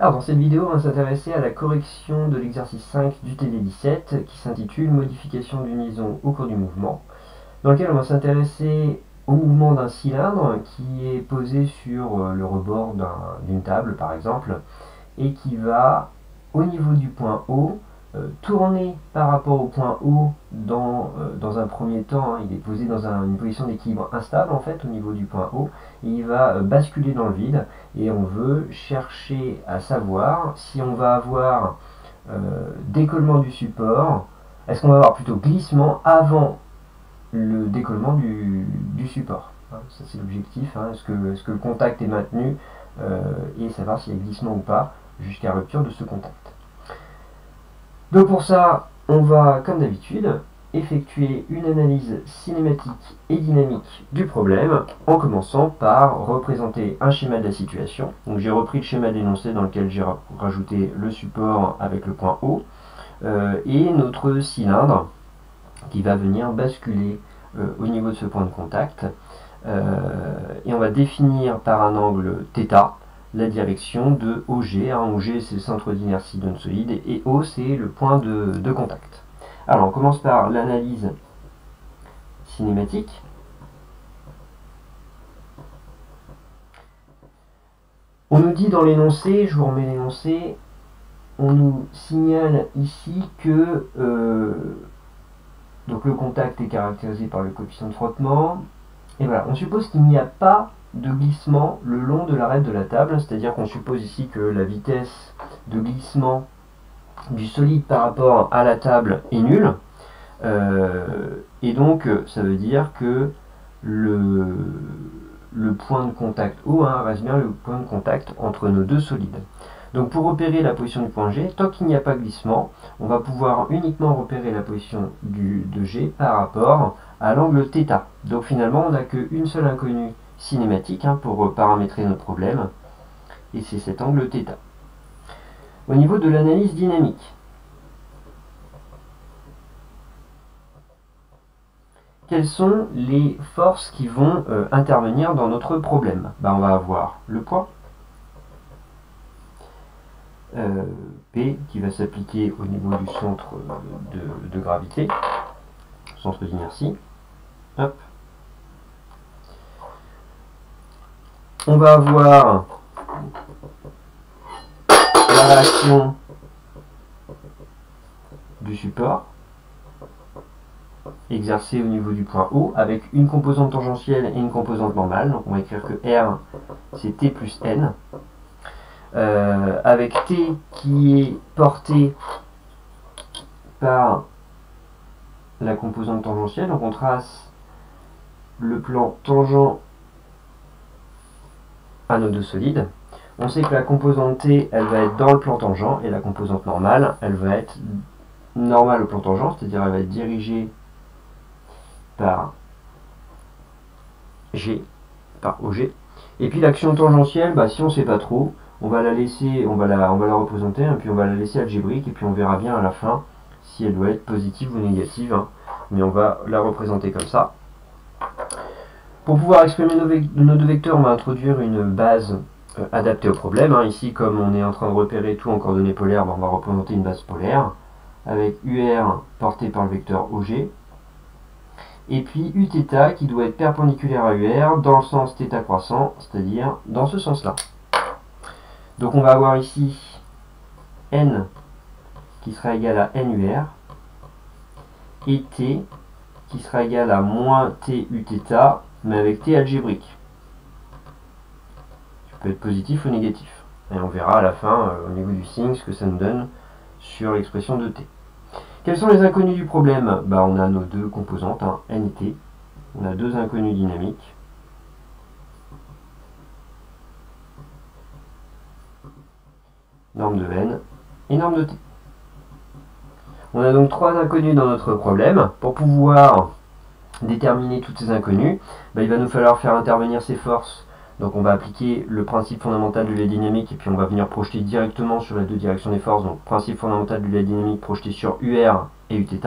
Alors dans cette vidéo, on va s'intéresser à la correction de l'exercice 5 du TD17 qui s'intitule Modification d'une liaison au cours du mouvement, dans lequel on va s'intéresser au mouvement d'un cylindre qui est posé sur le rebord d'une table par exemple et qui va au niveau du point O tourner par rapport au point O dans un premier temps, il est posé dans une position d'équilibre instable en fait au niveau du point O, et il va basculer dans le vide, et on veut chercher à savoir si on va avoir décollement du support, est-ce qu'on va avoir plutôt glissement avant le décollement du support. Ça c'est l'objectif, est-ce que le contact est maintenu et savoir s'il y a glissement ou pas jusqu'à rupture de ce contact. Donc pour ça, on va, comme d'habitude, effectuer une analyse cinématique et dynamique du problème, en commençant par représenter un schéma de la situation. Donc j'ai repris le schéma d'énoncé dans lequel j'ai rajouté le support avec le point O, et notre cylindre qui va venir basculer au niveau de ce point de contact. Et on va définir par un angle θ la direction de OG. OG c'est le centre d'inertie d'un solide et O c'est le point de contact. Alors on commence par l'analyse cinématique. On nous dit dans l'énoncé, je vous remets l'énoncé, on nous signale ici que donc le contact est caractérisé par le coefficient de frottement. Et voilà, on suppose qu'il n'y a pas de glissement le long de l'arête de la table, c'est-à-dire qu'on suppose ici que la vitesse de glissement du solide par rapport à la table est nulle. Et donc ça veut dire que le, le point de contact O1 reste bien le point de contact entre nos deux solides. Donc pour repérer la position du point G, tant qu'il n'y a pas glissement, on va pouvoir uniquement repérer la position de G par rapport à l'angle θ. Donc finalement on n'a qu'une seule inconnue cinématique pour paramétrer notre problème, et c'est cet angle θ. Au niveau de l'analyse dynamique, quelles sont les forces qui vont intervenir dans notre problème? On va avoir le poids, P qui va s'appliquer au niveau du centre de gravité, centre d'inertie. Hop. On va avoir la réaction du support exercée au niveau du point O avec une composante tangentielle et une composante normale. Donc on va écrire que R c'est T plus N. Avec T qui est porté par la composante tangentielle. Donc on trace le plan tangent à nos deux solides. On sait que la composante T, elle va être dans le plan tangent, et la composante normale, elle va être normale au plan tangent, c'est-à-dire elle va être dirigée par G, par OG. Et puis l'action tangentielle, si on ne sait pas trop, on va la laisser, on va la représenter, et puis on va la laisser algébrique, et puis on verra bien à la fin si elle doit être positive ou négative, mais on va la représenter comme ça. Pour pouvoir exprimer nos deux vecteurs, on va introduire une base adaptée au problème. Ici, comme on est en train de repérer tout en coordonnées polaires, on va représenter une base polaire avec UR porté par le vecteur OG, et puis Uθ qui doit être perpendiculaire à UR dans le sens θ croissant, c'est-à-dire dans ce sens-là. Donc on va avoir ici N qui sera égal à NUR et T qui sera égal à moins T Uθ, mais avec T algébrique. Ça peut être positif ou négatif. Et on verra à la fin, au niveau du signe, ce que ça nous donne sur l'expression de T. Quels sont les inconnus du problème? On a nos deux composantes, N et T. On a deux inconnus dynamiques. Norme de N et norme de T. On a donc trois inconnus dans notre problème. Pour pouvoir déterminer toutes ces inconnues, il va nous falloir faire intervenir ces forces. Donc on va appliquer le principe fondamental de la dynamique, et puis on va venir projeter directement sur les deux directions des forces. Donc principe fondamental de la dynamique projeté sur UR et Uθ.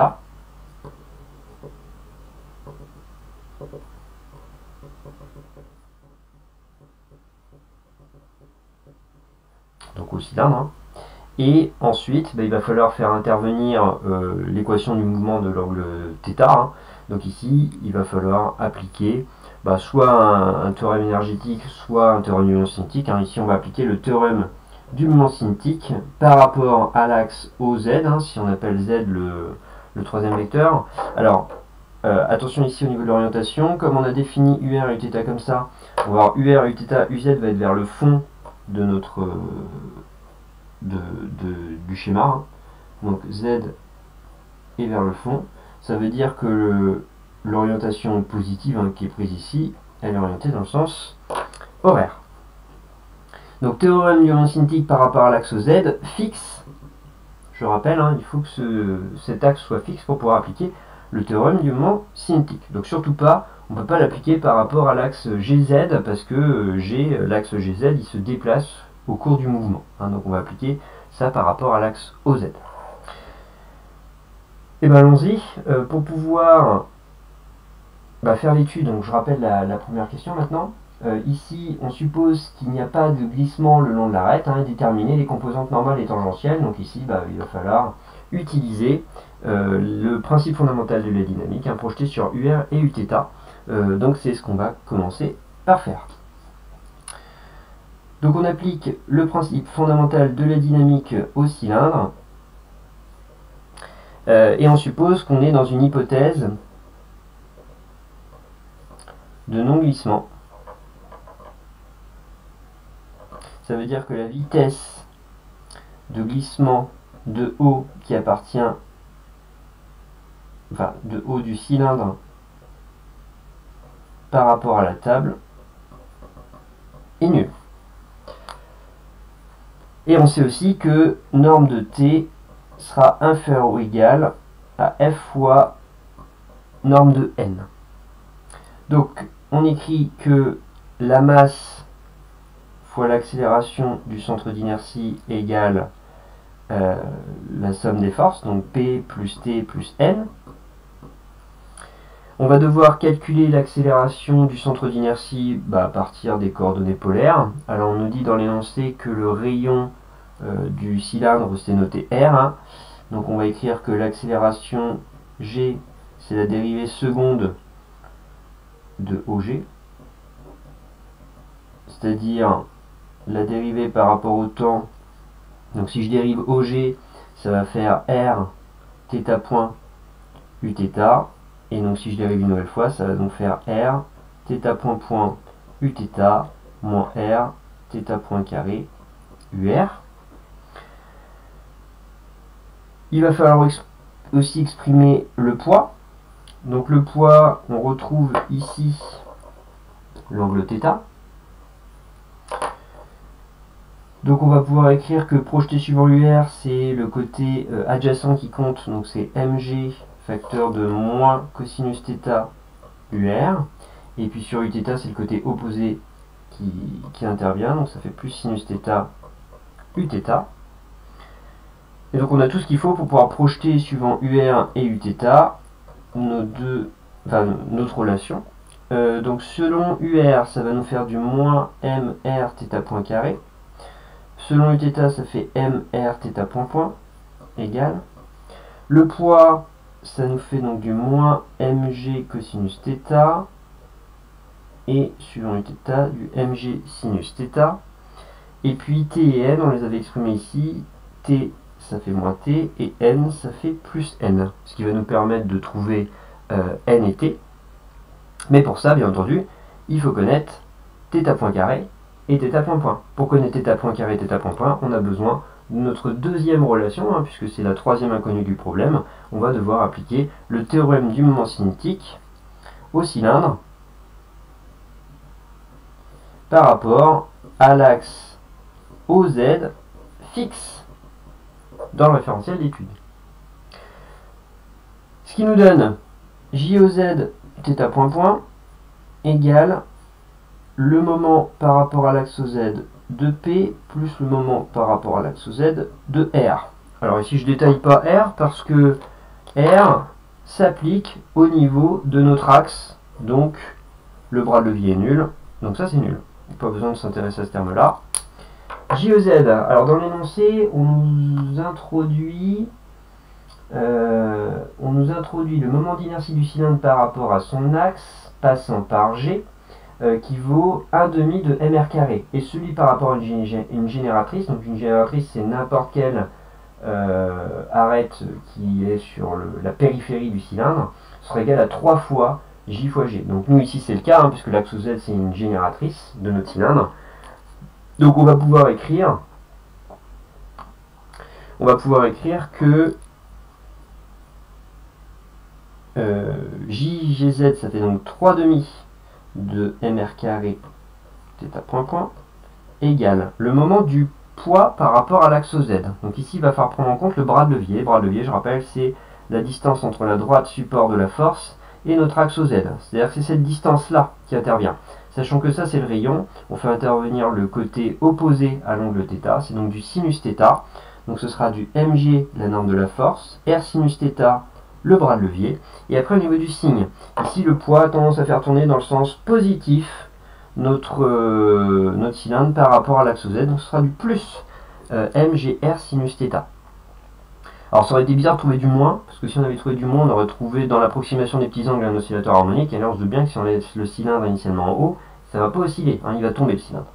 donc au cylindre, hein. Et ensuite, il va falloir faire intervenir l'équation du mouvement de l'angle θ, hein. Donc ici, il va falloir appliquer soit un théorème énergétique, soit un théorème du mouvement cinétique, hein. Ici, on va appliquer le théorème du mouvement cinétique par rapport à l'axe OZ, hein, si on appelle Z le troisième vecteur. Alors, attention ici au niveau de l'orientation, comme on a défini UR et Uθ comme ça, on va voir UR et Uθ, UZ va être vers le fond de notre du schéma, hein. Donc Z est vers le fond, ça veut dire que l'orientation positive, hein, qui est prise ici, elle est orientée dans le sens horaire. Donc théorème du mouvement cinétique par rapport à l'axe Z fixe, je rappelle, hein, il faut que cet axe soit fixe pour pouvoir appliquer le théorème du mouvement cinétique. Donc surtout pas, on ne peut pas l'appliquer par rapport à l'axe GZ parce que l'axe GZ il se déplace au cours du mouvement, hein. Donc on va appliquer ça par rapport à l'axe OZ. Et bien allons-y, pour pouvoir faire l'étude, donc je rappelle la première question maintenant. Ici, on suppose qu'il n'y a pas de glissement le long de l'arête, hein, et déterminer les composantes normales et tangentielles. Donc ici, il va falloir utiliser le principe fondamental de la dynamique, hein, projeté sur UR et Uθ. Donc c'est ce qu'on va commencer par faire. Donc on applique le principe fondamental de la dynamique au cylindre, et on suppose qu'on est dans une hypothèse de non-glissement. Ça veut dire que la vitesse de glissement de haut qui appartient, de haut du cylindre par rapport à la table est nulle. Et on sait aussi que norme de t sera inférieure ou égale à f fois norme de n. Donc on écrit que la masse fois l'accélération du centre d'inertie égale la somme des forces, donc P plus T plus N. On va devoir calculer l'accélération du centre d'inertie à partir des coordonnées polaires. Alors on nous dit dans l'énoncé que le rayon du cylindre c'est noté R, hein. Donc on va écrire que l'accélération G c'est la dérivée seconde de OG, c'est-à-dire la dérivée par rapport au temps. Donc si je dérive OG, ça va faire R θ point Uθ, et donc si je dérive une nouvelle fois, ça va donc faire R θ point Uθ moins R θ point carré UR. Il va falloir aussi exprimer le poids. Donc le poids, on retrouve ici l'angle θ. Donc on va pouvoir écrire que projeté suivant UR, c'est le côté adjacent qui compte, donc c'est mg facteur de moins cosinus θ UR. Et puis sur Uθ, c'est le côté opposé qui intervient, donc ça fait plus sinus θ Uθ. Et donc on a tout ce qu'il faut pour pouvoir projeter suivant UR et Uθ notre relation. Donc selon UR, ça va nous faire du moins mr θ point carré. Selon Uθ, ça fait mr θ point point égale. Le poids, ça nous fait donc du moins mg cosinus θ. Et suivant Uθ, du mg sinus θ. Et puis t et n, on les avait exprimés ici. T, ça fait moins t, et n, ça fait plus n. Ce qui va nous permettre de trouver n et t. Mais pour ça, bien entendu, il faut connaître θ point carré et θ point point. Pour connaître θ point carré et θ point point, on a besoin de notre deuxième relation, hein, puisque c'est la troisième inconnue du problème. On va devoir appliquer le théorème du moment cinétique au cylindre par rapport à l'axe OZ fixe dans le référentiel d'étude. Ce qui nous donne JOZ θ point point égale le moment par rapport à l'axe OZ de P plus le moment par rapport à l'axe OZ de R. Alors ici je ne détaille pas R parce que R s'applique au niveau de notre axe, donc le bras de levier est nul, donc ça c'est nul. Pas besoin de s'intéresser à ce terme là. JEZ, alors dans l'énoncé, on nous introduit le moment d'inertie du cylindre par rapport à son axe, passant par G, qui vaut 1/2 de mr carré. Et celui par rapport à une génératrice, donc une génératrice c'est n'importe quelle arête qui est sur la périphérie du cylindre, sera égal à 3 fois J fois G. Donc nous ici c'est le cas, puisque l'axe Z c'est une génératrice de notre cylindre. Donc on va pouvoir écrire que JGZ ça fait donc 3/2 de mr carré θ point égale le moment du poids par rapport à l'axe Z. Donc ici il va falloir prendre en compte le bras de levier. Le bras de levier, je rappelle, c'est la distance entre la droite support de la force et notre axe Z. C'est-à-dire que c'est cette distance-là qui intervient. Sachant que ça c'est le rayon, on fait intervenir le côté opposé à l'angle θ, c'est donc du sinus θ. Donc ce sera du mg, la norme de la force, r sinus θ, le bras de levier. Et après au niveau du signe, ici le poids a tendance à faire tourner dans le sens positif notre cylindre par rapport à l'axe Z, donc ce sera du plus mgr sinus θ. Alors ça aurait été bizarre de trouver du moins, parce que si on avait trouvé du moins, on aurait trouvé dans l'approximation des petits angles un oscillateur harmonique, et là on se doute bien que si on laisse le cylindre initialement en haut, ça ne va pas osciller, il va tomber le cylindre.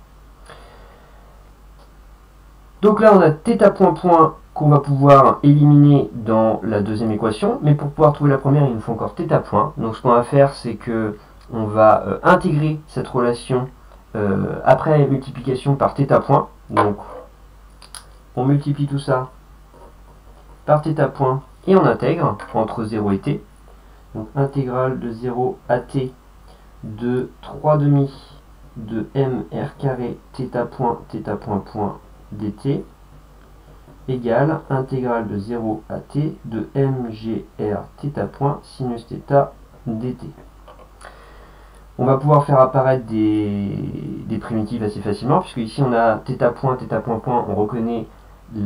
Donc là on a θ point point qu'on va pouvoir éliminer dans la deuxième équation, mais pour pouvoir trouver la première, il nous faut encore θ point. Donc ce qu'on va faire, c'est que on va intégrer cette relation après multiplication par θ point. Donc on multiplie tout ça par θ point et on intègre entre 0 et t. Donc intégrale de 0 à t de 3/2 de mr carré θ point point dt égale intégrale de 0 à t de mgr θ point sinus θ dt. On va pouvoir faire apparaître des primitives assez facilement, puisque ici on a θ point, on reconnaît que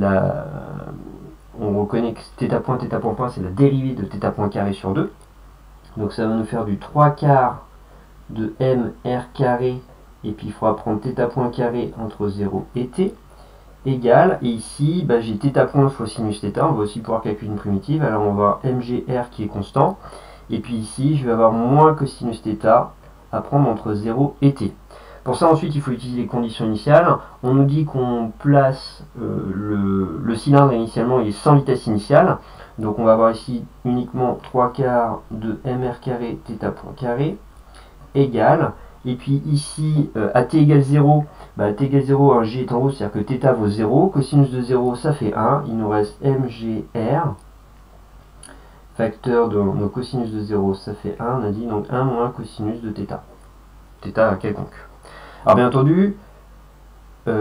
θ point c'est la dérivée de θ point carré sur 2. Donc ça va nous faire du 3 quarts de mr carré, et puis il faudra prendre θ point carré entre 0 et t, égale, et ici j'ai θ point fois sinus θ, on va aussi pouvoir calculer une primitive, alors on va avoir mgr qui est constant, et puis ici je vais avoir moins cosinus θ à prendre entre 0 et t. Pour ça ensuite il faut utiliser les conditions initiales. On nous dit qu'on place le cylindre initialement, il est sans vitesse initiale, donc on va avoir ici uniquement 3 quarts de mr carré θ point carré égale, et puis ici à t égale 0, à t égale 0, g est en haut, c'est-à-dire que θ vaut 0, cosinus de 0 ça fait 1, il nous reste mgr, facteur de nos cosinus de 0 ça fait 1, on a dit donc 1 moins cosinus de θ, θ quelconque. Alors bien entendu, tout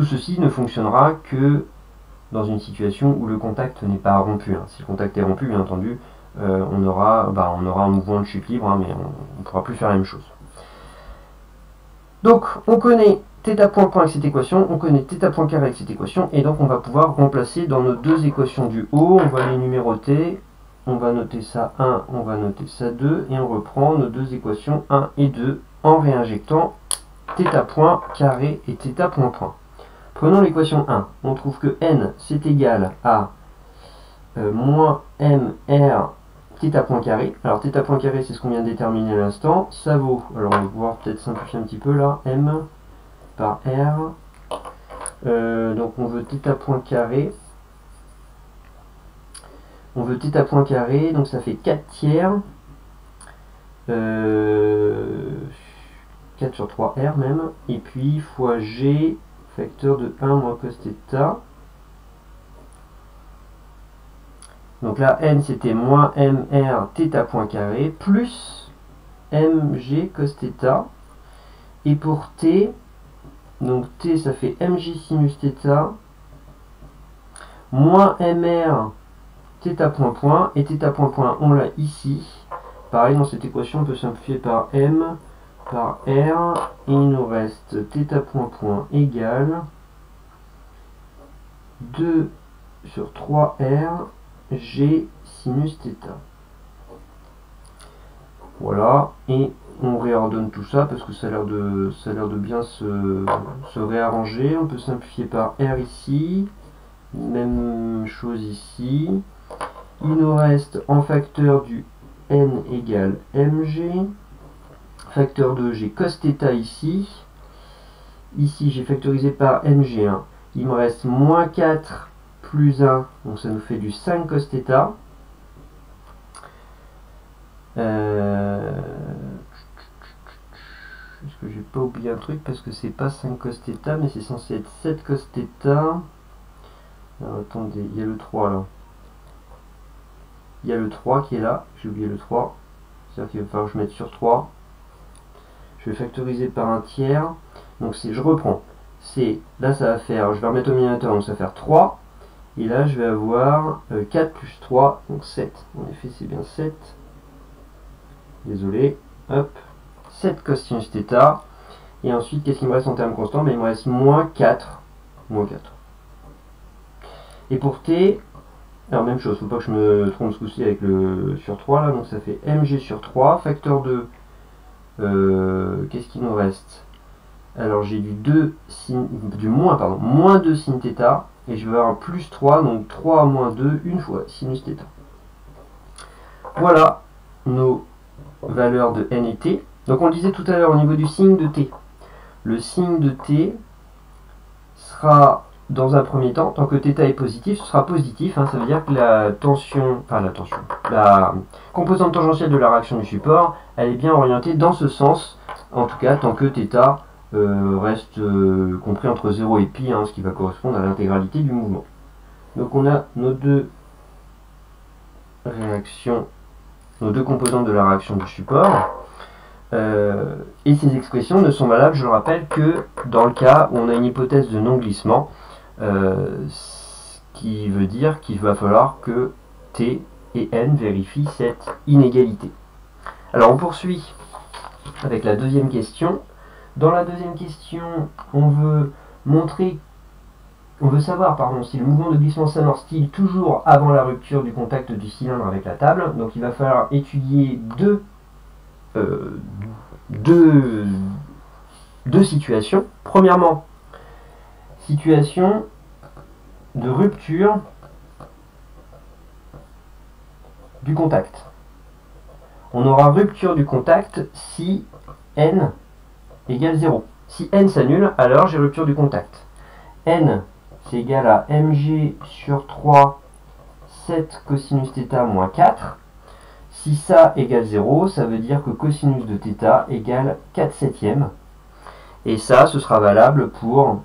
ceci ne fonctionnera que dans une situation où le contact n'est pas rompu. Si le contact est rompu, bien entendu, on aura un mouvement de chute libre, mais on ne pourra plus faire la même chose. Donc on connaît θ point point avec cette équation, on connaît θ point carré avec cette équation, et donc on va pouvoir remplacer dans nos deux équations du haut, on va les numéroter, on va noter ça 1, on va noter ça 2, et on reprend nos deux équations 1 et 2 en réinjectant θ point carré et θ point point. Prenons l'équation 1, on trouve que n c'est égal à moins mr θ point carré. Alors θ point carré c'est ce qu'on vient de déterminer à l'instant, ça vaut, alors on va pouvoir peut-être simplifier un petit peu là, m par r, donc on veut θ point carré, donc ça fait 4 tiers, 4 sur 3r même, et puis fois g, facteur de 1 moins cos θ. Donc là, n c'était moins mr θ point carré, plus mg cos θ. Et pour t, donc t ça fait mg sinus θ, moins mr θ point point, et θ point point on l'a ici. Pareil, dans cette équation, on peut simplifier par m par r, et il nous reste θ point point égale 2 sur 3r g sinus θ. Voilà, et on réordonne tout ça parce que ça a l'air de bien se réarranger. On peut simplifier par R ici. Même chose ici. Il nous reste en facteur du n égale mg. Facteur de j'ai cos θ ici. Ici j'ai factorisé par mg1. Il me reste moins 4 plus 1. Donc ça nous fait du 5 cos θ. Est-ce que j'ai pas oublié un truc parce que c'est pas 5 cos θ mais c'est censé être 7 cos θ. Alors, attendez, il y a le 3 là. Il y a le 3 qui est là, j'ai oublié le 3. C'est-à-dire qu'il va falloir que je mette sur 3. Je vais factoriser par un tiers. Donc je reprends. Là ça va faire, je vais remettre au milieu, donc ça va faire 3. Et là je vais avoir 4 plus 3, donc 7. En effet c'est bien 7. Désolé. Hop. 7 cosinus θ. Et ensuite, qu'est-ce qu'il me reste en termes constants? Il me reste moins 4. Moins 4. Et pour t, alors même chose, faut pas que je me trompe ce coup-ci avec le sur 3 là, donc ça fait mg sur 3, facteur de qu'est-ce qu'il nous reste? Alors j'ai moins 2 sin θ, et je vais avoir un plus 3, donc 3 moins 2, une fois sinus θ. Voilà nos valeurs de n et t. Donc on le disait tout à l'heure au niveau du signe de t. Le signe de t sera dans un premier temps, tant que θ est positif, ce sera positif, hein, ça veut dire que la composante tangentielle de la réaction du support, elle est bien orientée dans ce sens, en tout cas tant que θ reste compris entre 0 et pi, hein, ce qui va correspondre à l'intégralité du mouvement. Donc on a nos deux réactions, nos deux composantes de la réaction du support. Et ces expressions ne sont valables, je le rappelle, que dans le cas où on a une hypothèse de non-glissement, ce qui veut dire qu'il va falloir que t et n vérifient cette inégalité. Alors on poursuit avec la deuxième question. Dans la deuxième question, on veut savoir si le mouvement de glissement s'amorce-t-il toujours avant la rupture du contact du cylindre avec la table. Donc il va falloir étudier deux situations. Premièrement, situation de rupture du contact. On aura rupture du contact si n égale 0. Si n s'annule, alors j'ai rupture du contact. N, c'est égal à mg sur 3, 7 cosinus θ moins 4. Si ça égale 0, ça veut dire que cosinus de θ égale 4 septièmes. Et ça, ce sera valable pour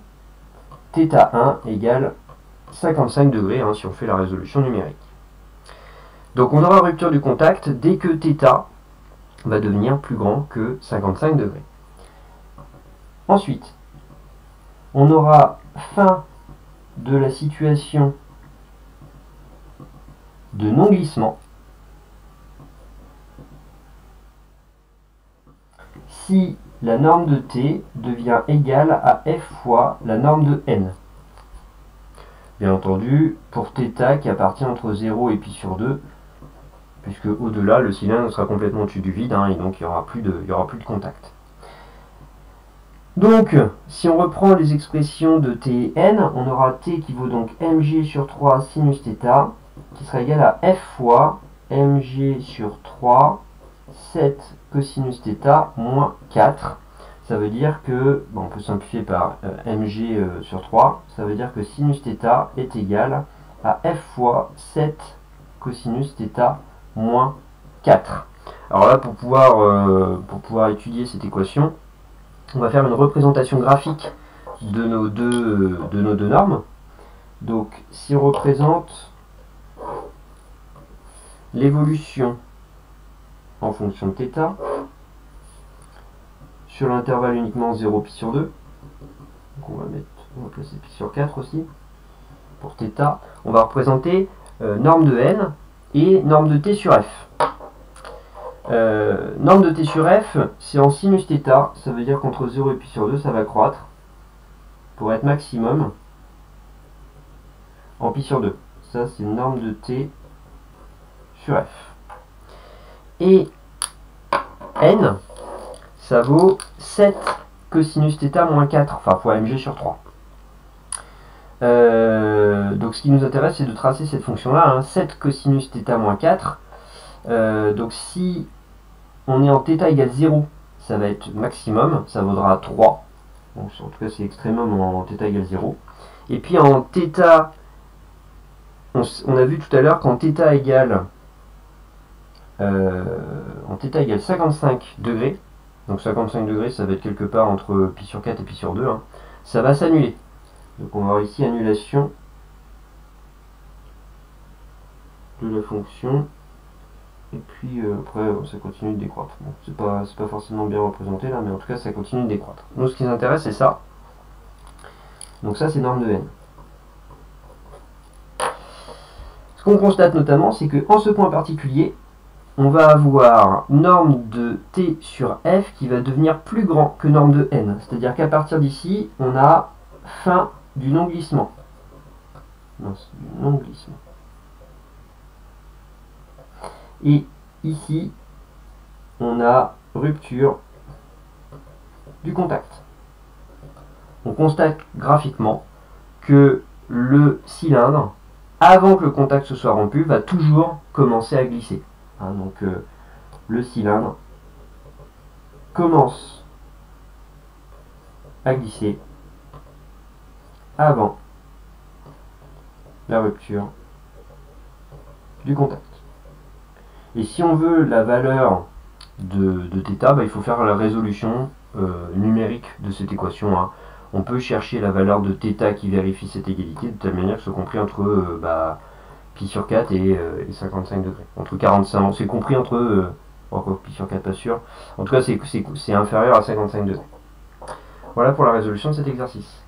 θ1 égale 55 degrés, hein, si on fait la résolution numérique. Donc on aura rupture du contact dès que θ va devenir plus grand que 55 degrés. Ensuite, on aura fin de la situation de non-glissement si la norme de t devient égale à f fois la norme de n. Bien entendu, pour θ qui appartient entre 0 et pi sur 2, puisque au-delà, le cylindre sera complètement au-dessus du vide, hein, et donc il n'y aura plus de contact. Donc, si on reprend les expressions de t et n, on aura t qui vaut donc mg sur 3 sinus θ, qui sera égal à f fois mg sur 3, 7 cosinus θ moins 4. Ça veut dire que, on peut simplifier par mg sur 3, ça veut dire que sinus θ est égal à f fois 7 cosinus θ moins 4. Alors là, pour pouvoir étudier cette équation, on va faire une représentation graphique de nos deux normes. Donc, si on représente l'évolution en fonction de θ, sur l'intervalle uniquement 0 pi sur 2, donc on va placer pi sur 4 aussi, pour θ, on va représenter norme de n et norme de t sur f. Norme de t sur f, c'est en sinus θ, ça veut dire qu'entre 0 et pi sur 2, ça va croître pour être maximum en pi sur 2. Ça, c'est une norme de t sur f. Et n, ça vaut 7 cosinus θ moins 4, enfin fois mg sur 3. Donc ce qui nous intéresse, c'est de tracer cette fonction-là, hein, 7 cosinus θ moins 4. Donc si on est en θ égale 0, ça va être maximum, ça vaudra 3. Donc, en tout cas, c'est extrêmement en θ égale 0. Et puis en θ, on a vu tout à l'heure qu'en θ égale 55 degrés, donc 55 degrés, ça va être quelque part entre pi sur 4 et pi sur 2, hein, ça va s'annuler. Donc on va avoir ici annulation de la fonction. Et puis après, ça continue de décroître. Bon, c'est pas forcément bien représenté là, mais en tout cas, ça continue de décroître. Nous, ce qui nous intéresse, c'est ça. Donc ça, c'est norme de n. Ce qu'on constate notamment, c'est qu'en ce point particulier, on va avoir norme de t sur f qui va devenir plus grand que norme de n. C'est-à-dire qu'à partir d'ici, on a fin du non-glissement. Non, c'est du non-glissement. Et ici, on a rupture du contact. On constate graphiquement que le cylindre, avant que le contact se soit rompu, va toujours commencer à glisser. Hein, donc le cylindre commence à glisser avant la rupture du contact. Et si on veut la valeur de θ, il faut faire la résolution numérique de cette équation. Hein. On peut chercher la valeur de θ qui vérifie cette égalité de telle manière que ce soit compris entre pi sur 4 et 55 degrés. Entre 45, c'est compris entre pi sur 4 pas sûr. En tout cas, c'est inférieur à 55 degrés. Voilà pour la résolution de cet exercice.